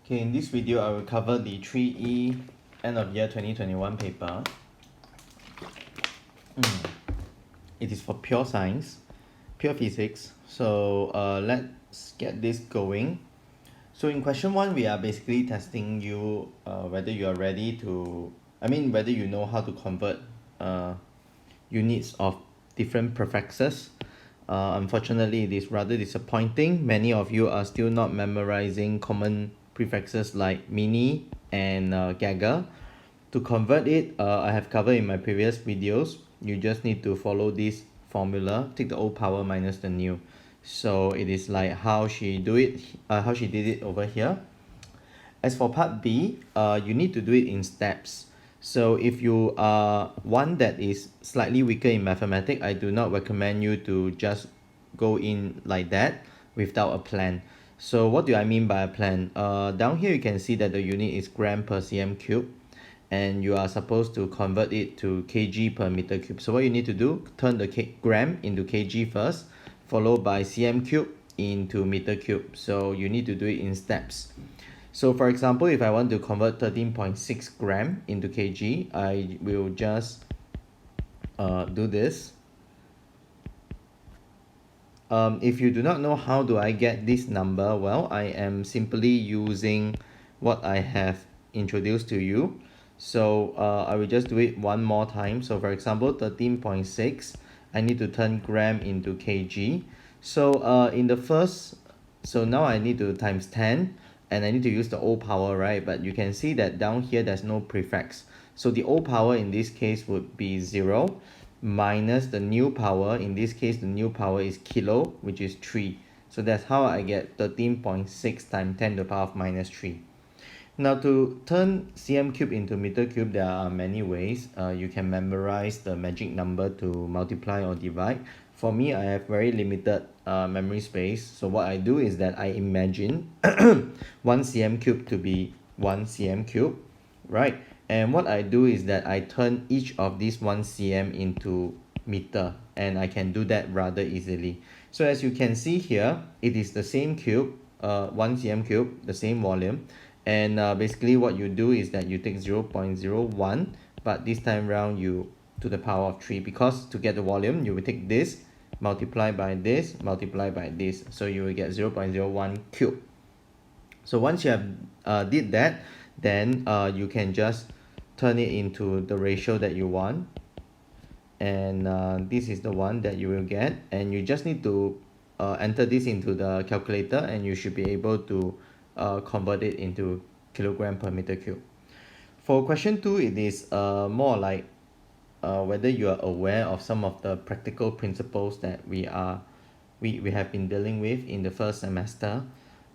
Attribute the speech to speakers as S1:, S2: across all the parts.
S1: Okay, in this video I will cover the 3E end of year 2021 paper. It is for pure science, pure physics. So let's get this going. So in question 1, we are basically testing you whether you are ready to, whether you know how to convert units of different prefixes. Unfortunately, it is rather disappointing. Many of you are still not memorizing common prefixes like mini and gaga. To convert it, I have covered in my previous videos. You just need to follow this formula. Take the old power minus the new. So it is like how she did it over here. As for part B, you need to do it in steps. So if you are one that is slightly weaker in mathematics, I do not recommend you to just go in like that without a plan. So what do I mean by a plan? Down here you can see that the unit is gram per cm cube, and you are supposed to convert it to kg per meter cube. So what you need to do, turn the gram into kg first, followed by cm cube into meter cube. So you need to do it in steps. So for example, if I want to convert 13.6 gram into kg, I will just do this. If you do not know how do I get this number, well, I am simply using what I have introduced to you. So I will just do it one more time. So for example, 13.6, I need to turn gram into kg. So so now I need to times 10, and I need to use the O power, right? But you can see that down here there's no prefix. So the O power in this case would be 0 minus the new power. In this case, the new power is kilo, which is 3. So that's how I get 13.6 times 10 to the power of minus 3. Now to turn cm cube into meter cube, there are many ways. You can memorize the magic number to multiply or divide. For me, I have very limited memory space. So what I do is that I imagine 1 cm cube to be 1 cm cube, right? And what I do is that I turn each of these 1 cm into meter, and I can do that rather easily. So as you can see here, it is the same cube, 1 cm cube, the same volume. And basically what you do is that you take 0.01, but this time round you to the power of 3, because to get the volume you will take this, multiply by this, multiply by this, so you will get 0.01 cube. So once you have did that, then you can just turn it into the ratio that you want, and this is the one that you will get, and you just need to enter this into the calculator, and you should be able to convert it into kilogram per meter cube. For question 2, it is more like whether you are aware of some of the practical principles that we have been dealing with in the first semester.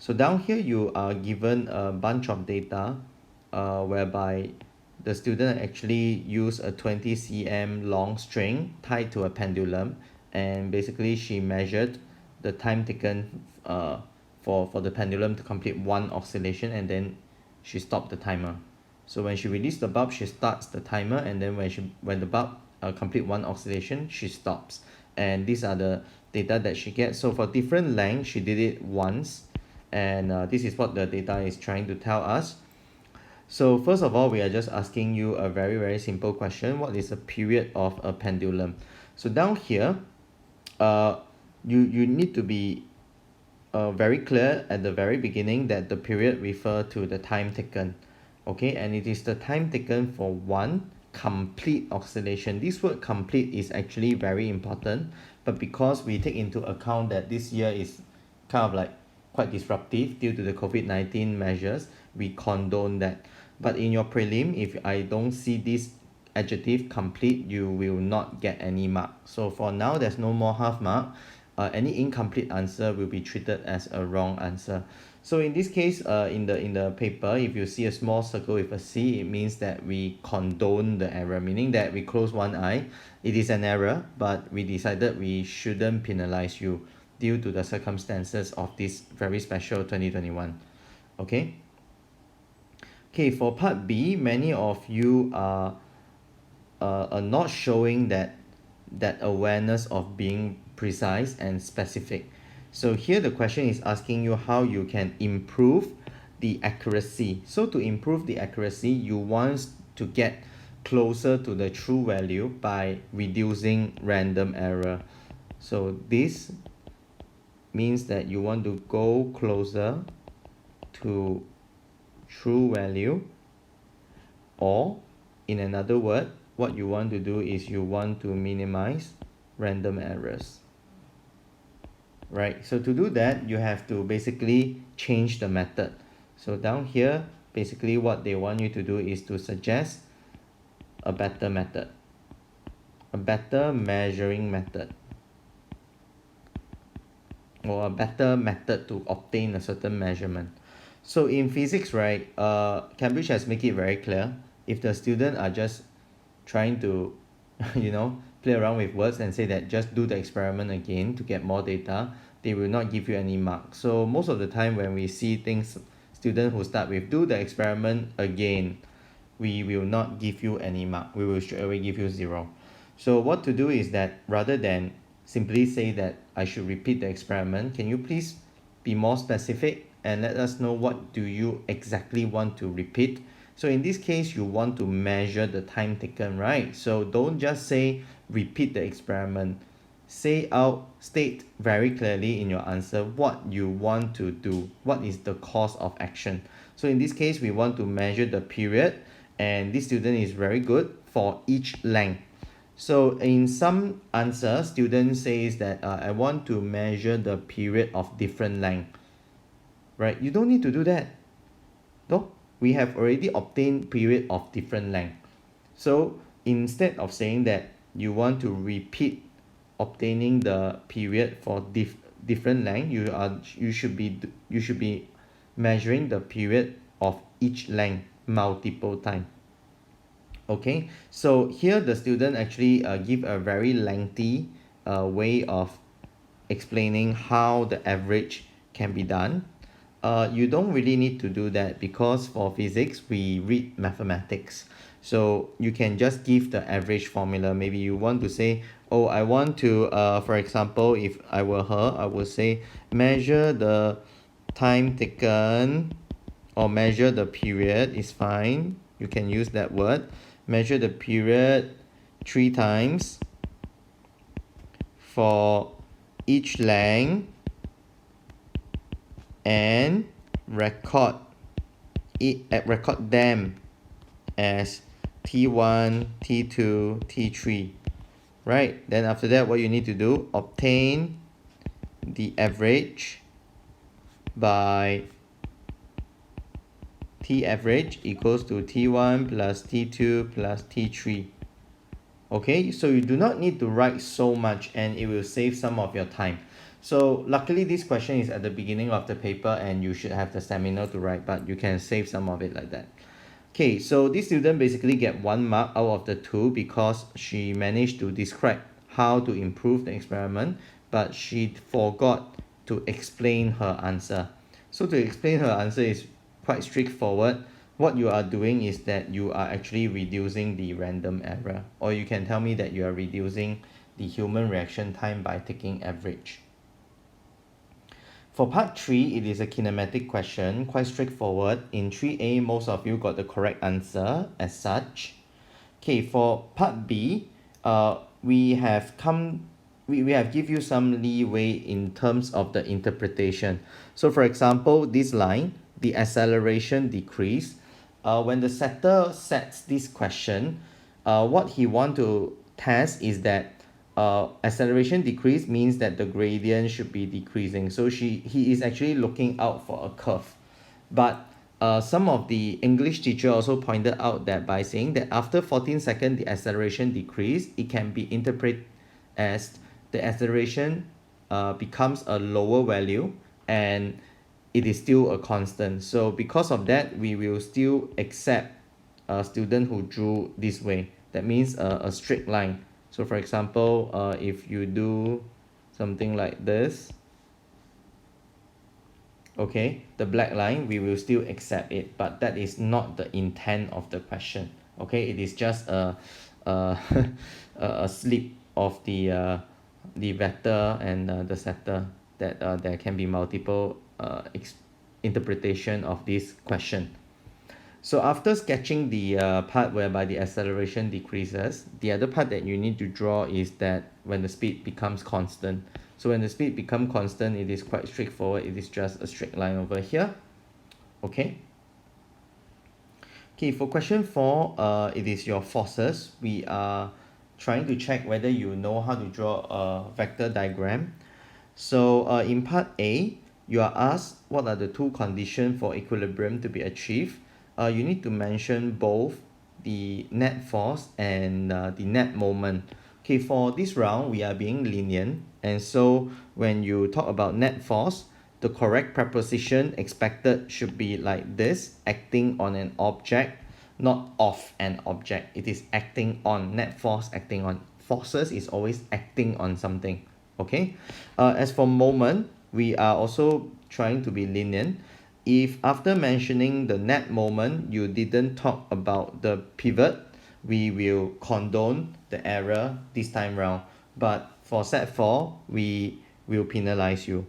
S1: So down here you are given a bunch of data whereby the student actually use a 20 cm long string tied to a pendulum, and basically she measured the time taken for the pendulum to complete one oscillation, and then she stopped the timer. So when she released the bulb, she starts the timer, and then when the bulb complete one oscillation, she stops. And these are the data that she gets. So for different lengths, she did it once, and this is what the data is trying to tell us. So first of all, we are just asking you a very simple question. What is the period of a pendulum? So down here, you need to be very clear at the very beginning that the period refer to the time taken, okay? And it is the time taken for one complete oscillation. This word complete is actually very important, but because we take into account that this year is kind of like quite disruptive due to the COVID-19 measures, we condone that. But in your prelim, if I don't see this adjective complete, you will not get any mark. So for now, there's no more half mark. Any incomplete answer will be treated as a wrong answer. So in this case, in the paper, if you see a small circle with a C, it means that we condone the error, meaning that we close one eye. It is an error, but we decided we shouldn't penalize you due to the circumstances of this very special 2021. Okay. Okay, for part B, many of you are not showing that awareness of being precise and specific. So here the question is asking you how you can improve the accuracy. So to improve the accuracy, you want to get closer to the true value by reducing random error. So this means that you want to go closer to true value, or in another word, what you want to do is you want to minimize random errors. Right, so to do that, you have to basically change the method. So down here, basically what they want you to do is to suggest a better method, a better measuring method, or a better method to obtain a certain measurement. So in physics, right, Cambridge has made it very clear, if the student are just trying to play around with words and say that just do the experiment again to get more data, they will not give you any mark. So most of the time when we see things, students who start with do the experiment again, we will not give you any mark. We will straight away give you 0. So what to do is that rather than simply say that I should repeat the experiment, can you please be more specific and let us know what do you exactly want to repeat? So in this case, you want to measure the time taken, right? So don't just say repeat the experiment. State very clearly in your answer what you want to do. What is the course of action? So in this case, we want to measure the period, and this student is very good for each length. So in some answer, student says that I want to measure the period of different length. Right? You don't need to do that. No, we have already obtained period of different length. So instead of saying that you want to repeat obtaining the period for different length, you should be measuring the period of each length multiple times. Okay, so here the student actually give a very lengthy way of explaining how the average can be done. You don't really need to do that because for physics we read mathematics. So you can just give the average formula. Maybe you want to say, oh, I want to, for example, if I were her, I would say measure the time taken, or measure the period is fine. You can use that word. Measure the period 3 times for each length and record them as T1, T2, T3. Right? Then after that, what you need to do, obtain the average by T average equals to T1 plus T2 plus T3. Okay, so you do not need to write so much and it will save some of your time. So luckily this question is at the beginning of the paper and you should have the stamina to write, but you can save some of it like that. Okay, so this student basically get 1 mark out of the 2 because she managed to describe how to improve the experiment, but she forgot to explain her answer. So to explain her answer is quite straightforward. What you are doing is that you are actually reducing the random error, or you can tell me that you are reducing the human reaction time by taking average. For part 3, it is a kinematic question, quite straightforward. In 3A, most of you got the correct answer as such. Okay, for part B, we have give you some leeway in terms of the interpretation. So for example, this line, the acceleration decrease. When the setter sets this question, what he want to test is that acceleration decrease means that the gradient should be decreasing. So he is actually looking out for a curve. But some of the English teacher also pointed out that by saying that after 14 seconds the acceleration decrease, it can be interpreted as the acceleration becomes a lower value and it is still a constant. So because of that, we will still accept a student who drew this way. That means a straight line. So for example, if you do something like this, okay, the black line, we will still accept it, but that is not the intent of the question. Okay, it is just a slip of the vector and the setter that there can be multiple interpretation of this question. So after sketching the part whereby the acceleration decreases, the other part that you need to draw is that when the speed becomes constant. So when the speed becomes constant, it is quite straightforward. It is just a straight line over here. Okay. Okay, for question 4, it is your forces. We are trying to check whether you know how to draw a vector diagram. So in part A, you are asked what are the two conditions for equilibrium to be achieved. You need to mention both the net force and the net moment. Okay, for this round, we are being lenient. And so when you talk about net force, the correct preposition expected should be like this, acting on an object, not of an object. It is acting on, net force acting on. Forces is always acting on something. Okay. As for moment, we are also trying to be lenient. If after mentioning the net moment, you didn't talk about the pivot, we will condone the error this time round. But for set 4, we will penalize you.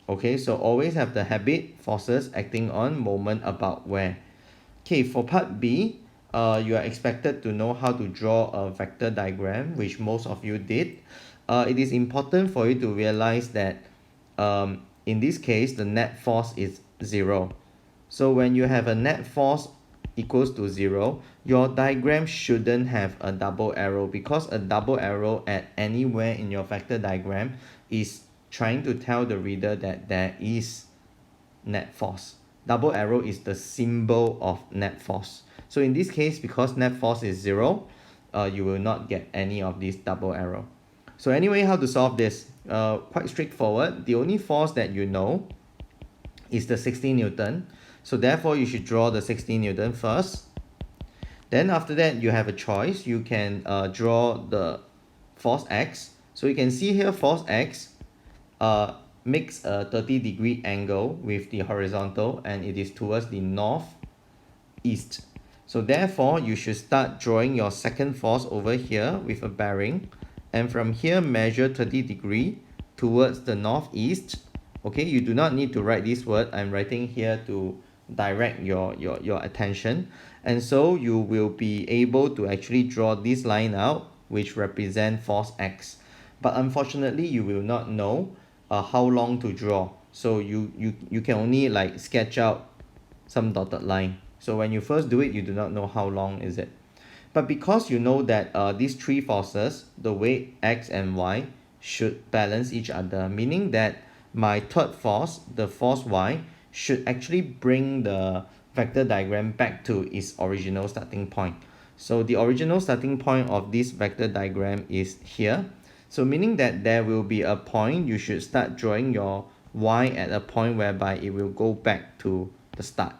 S1: Okay, so always have the habit, forces acting on, moment about where. Okay, for part B, you are expected to know how to draw a vector diagram, which most of you did. It is important for you to realize that in this case, the net force is 0. So when you have a net force equals to 0, your diagram shouldn't have a double arrow, because a double arrow at anywhere in your vector diagram is trying to tell the reader that there is net force. Double arrow is the symbol of net force. So in this case, because net force is 0, you will not get any of this double arrow. So anyway, how to solve this? Quite straightforward. The only force that you know is the 60 Newton. So therefore, you should draw the 60 Newton first. Then after that, you have a choice. You can draw the force X. So you can see here force X makes a 30-degree angle with the horizontal, and it is towards the northeast. So therefore, you should start drawing your second force over here with a bearing, and from here measure 30-degree towards the northeast. Okay, you do not need to write this word. I'm writing here to direct your attention. And so you will be able to actually draw this line out, which represent force X. But unfortunately, you will not know how long to draw. So you can only like sketch out some dotted line. So when you first do it, you do not know how long is it. But because you know that these three forces, the weight X and Y, should balance each other, meaning that my third force, the force Y, should actually bring the vector diagram back to its original starting point. So the original starting point of this vector diagram is here. So meaning that there will be a point, you should start drawing your Y at a point whereby it will go back to the start.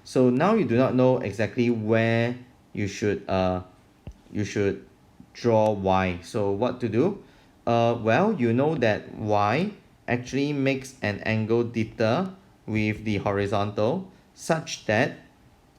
S1: So now you do not know exactly where you should draw Y. So what to do? Well, you know that Y actually makes an angle theta with the horizontal such that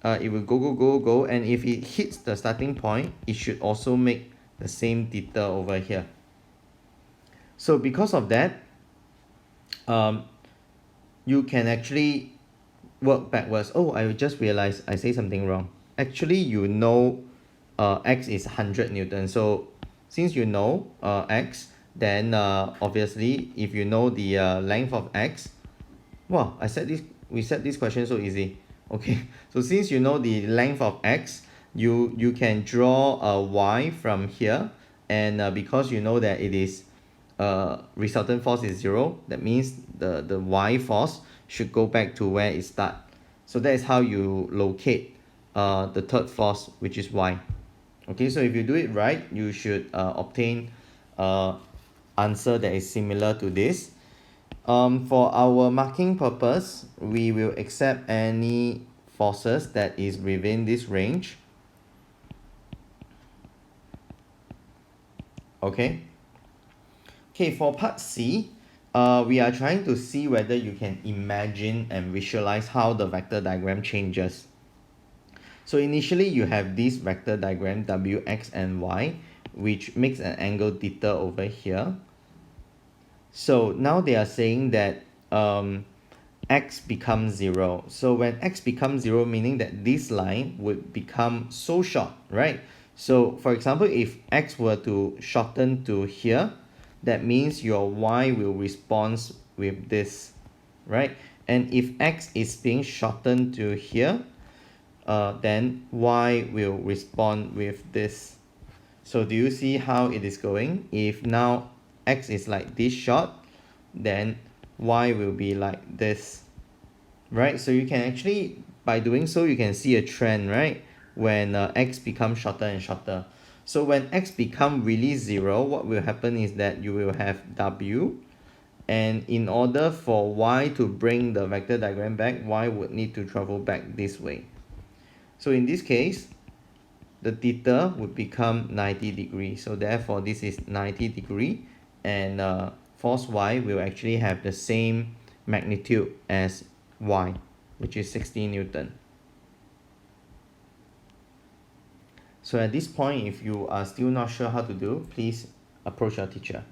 S1: it will go, and if it hits the starting point, it should also make the same theta over here. So because of that, you can actually work backwards. Oh, I just realized I say something wrong. Actually, you know X is 100 Newton. So since you know X, then obviously if you know the length of X, wow, we set this question so easy. Okay, so since you know the length of X, you can draw a Y from here, and because you know that it is resultant force is 0, that means the Y force should go back to where it starts. So that is how you locate the third force, which is Y. Okay, so if you do it right, you should obtain answer that is similar to this. For our marking purpose, we will accept any forces that is within this range. Okay. Okay, for part C, we are trying to see whether you can imagine and visualize how the vector diagram changes. So initially you have this vector diagram W, X, and Y, which makes an angle theta over here. So now they are saying that x becomes 0. So when x becomes 0, meaning that this line would become so short, right? So for example, if x were to shorten to here, that means your y will respond with this, right? And if x is being shortened to here, then y will respond with this. So do you see how it is going? If now x is like this short, then y will be like this, right? So you can actually, by doing so, you can see a trend, right? When x becomes shorter and shorter. So when x become really 0, what will happen is that you will have w, and in order for y to bring the vector diagram back, y would need to travel back this way. So in this case, the theta would become 90 degrees. So therefore, this is 90 degree, and force y will actually have the same magnitude as y, which is 60 Newton. So at this point, if you are still not sure how to do, please approach your teacher.